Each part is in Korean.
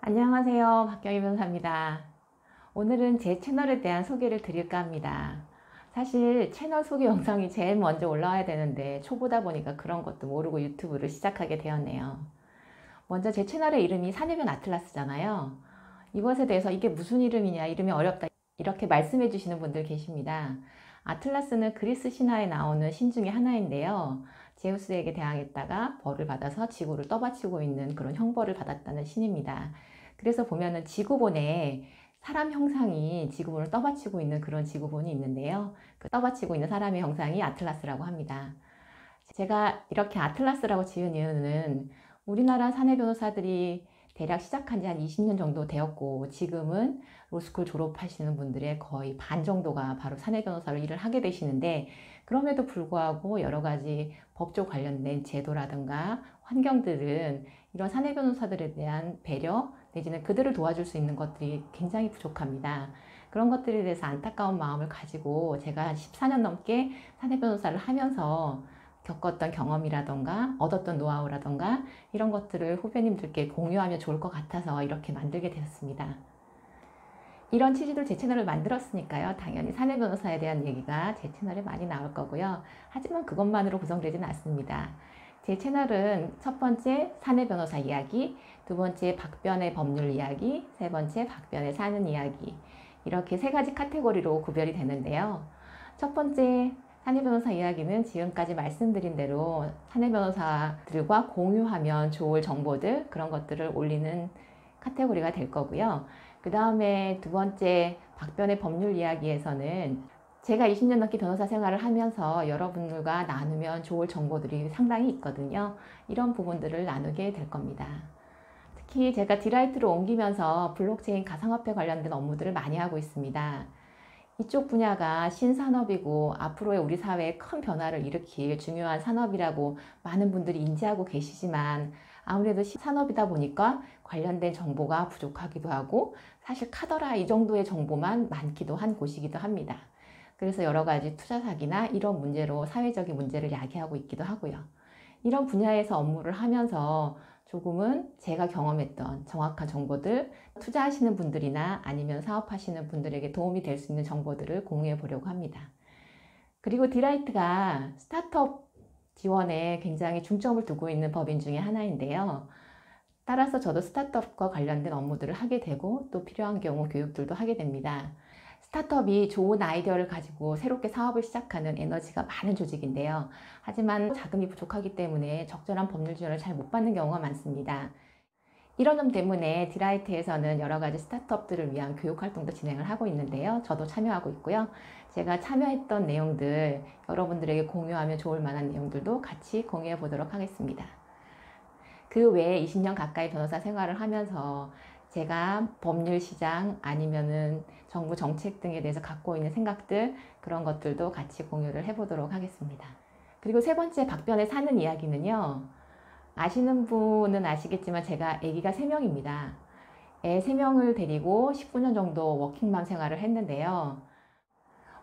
안녕하세요. 박경희 변호사입니다. 오늘은 제 채널에 대한 소개를 드릴까 합니다. 사실 채널 소개 영상이 제일 먼저 올라와야 되는데 초보다 보니까 그런 것도 모르고 유튜브를 시작하게 되었네요. 먼저 제 채널의 이름이 산해변 아틀라스잖아요. 이것에 대해서 이게 무슨 이름이냐, 이름이 어렵다 이렇게 말씀해 주시는 분들 계십니다. 아틀라스는 그리스 신화에 나오는 신 중에 하나인데요. 제우스에게 대항했다가 벌을 받아서 지구를 떠받치고 있는 그런 형벌을 받았다는 신입니다. 그래서 보면은 지구본에 사람 형상이 지구본을 떠받치고 있는 그런 지구본이 있는데요. 그 떠받치고 있는 사람의 형상이 아틀라스라고 합니다. 제가 이렇게 아틀라스라고 지은 이유는 우리나라 사내 변호사들이 대략 시작한 지 한 20년 정도 되었고, 지금은 로스쿨 졸업하시는 분들의 거의 반 정도가 바로 사내 변호사로 일을 하게 되시는데, 그럼에도 불구하고 여러 가지 법조 관련된 제도라든가 환경들은 이런 사내 변호사들에 대한 배려 내지는 그들을 도와줄 수 있는 것들이 굉장히 부족합니다. 그런 것들에 대해서 안타까운 마음을 가지고 제가 14년 넘게 사내 변호사를 하면서 겪었던 경험이라던가 얻었던 노하우라던가 이런 것들을 후배님들께 공유하면 좋을 것 같아서 이렇게 만들게 되었습니다. 이런 취지로 제 채널을 만들었으니까요. 당연히 사내 변호사에 대한 얘기가 제 채널에 많이 나올 거고요. 하지만 그것만으로 구성되지는 않습니다. 제 채널은 첫 번째 사내 변호사 이야기, 두 번째 박변의 법률 이야기, 세 번째 박변의 사는 이야기, 이렇게 세 가지 카테고리로 구별이 되는데요. 첫 번째 사내 변호사 이야기는 지금까지 말씀드린 대로 사내 변호사들과 공유하면 좋을 정보들, 그런 것들을 올리는 카테고리가 될 거고요. 그 다음에 두 번째 박변의 법률 이야기에서는 제가 20년 넘게 변호사 생활을 하면서 여러분들과 나누면 좋을 정보들이 상당히 있거든요. 이런 부분들을 나누게 될 겁니다. 특히 제가 디라이트로 옮기면서 블록체인 가상화폐 관련된 업무들을 많이 하고 있습니다. 이쪽 분야가 신산업이고 앞으로의 우리 사회에 큰 변화를 일으킬 중요한 산업이라고 많은 분들이 인지하고 계시지만, 아무래도 산업이다 보니까 관련된 정보가 부족하기도 하고 사실 카더라 이 정도의 정보만 많기도 한 곳이기도 합니다. 그래서 여러 가지 투자 사기나 이런 문제로 사회적인 문제를 야기하고 있기도 하고요. 이런 분야에서 업무를 하면서 조금은 제가 경험했던 정확한 정보들, 투자하시는 분들이나 아니면 사업하시는 분들에게 도움이 될 수 있는 정보들을 공유해 보려고 합니다. 그리고 디라이트가 스타트업 지원에 굉장히 중점을 두고 있는 법인 중에 하나인데요. 따라서 저도 스타트업과 관련된 업무들을 하게 되고 또 필요한 경우 교육들도 하게 됩니다. 스타트업이 좋은 아이디어를 가지고 새롭게 사업을 시작하는 에너지가 많은 조직인데요. 하지만 자금이 부족하기 때문에 적절한 법률 지원을 잘 못 받는 경우가 많습니다. 이런 점 때문에 디라이트에서는 여러 가지 스타트업들을 위한 교육 활동도 진행을 하고 있는데요. 저도 참여하고 있고요. 제가 참여했던 내용들, 여러분들에게 공유하면 좋을 만한 내용들도 같이 공유해 보도록 하겠습니다. 그 외에 20년 가까이 변호사 생활을 하면서 제가 법률 시장 아니면은 정부 정책 등에 대해서 갖고 있는 생각들, 그런 것들도 같이 공유를 해보도록 하겠습니다. 그리고 세 번째 박변의 사는 이야기는요. 아시는 분은 아시겠지만 제가 아기가 3명입니다. 애 3명을 데리고 19년 정도 워킹맘 생활을 했는데요.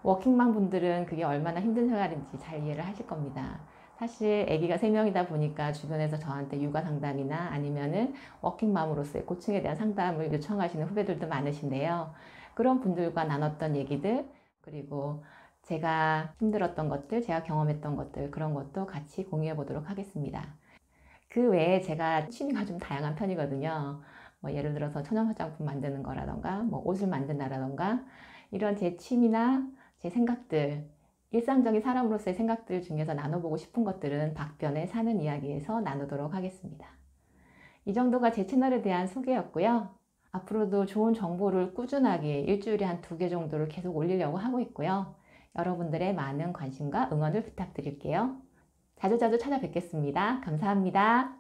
워킹맘 분들은 그게 얼마나 힘든 생활인지 잘 이해를 하실 겁니다. 사실 아기가 3명이다 보니까 주변에서 저한테 육아 상담이나 아니면은 워킹맘으로서의 고충에 대한 상담을 요청하시는 후배들도 많으신데요. 그런 분들과 나눴던 얘기들, 그리고 제가 힘들었던 것들, 제가 경험했던 것들, 그런 것도 같이 공유해 보도록 하겠습니다. 그 외에 제가 취미가 좀 다양한 편이거든요. 예를 들어서 천연 화장품 만드는 거라던가, 옷을 만든다라던가, 이런 제 취미나 제 생각들, 일상적인 사람으로서의 생각들 중에서 나눠보고 싶은 것들은 박변의 사는 이야기에서 나누도록 하겠습니다. 이 정도가 제 채널에 대한 소개였고요. 앞으로도 좋은 정보를 꾸준하게 일주일에 한 2개 정도를 계속 올리려고 하고 있고요. 여러분들의 많은 관심과 응원을 부탁드릴게요. 자주자주 찾아뵙겠습니다. 감사합니다.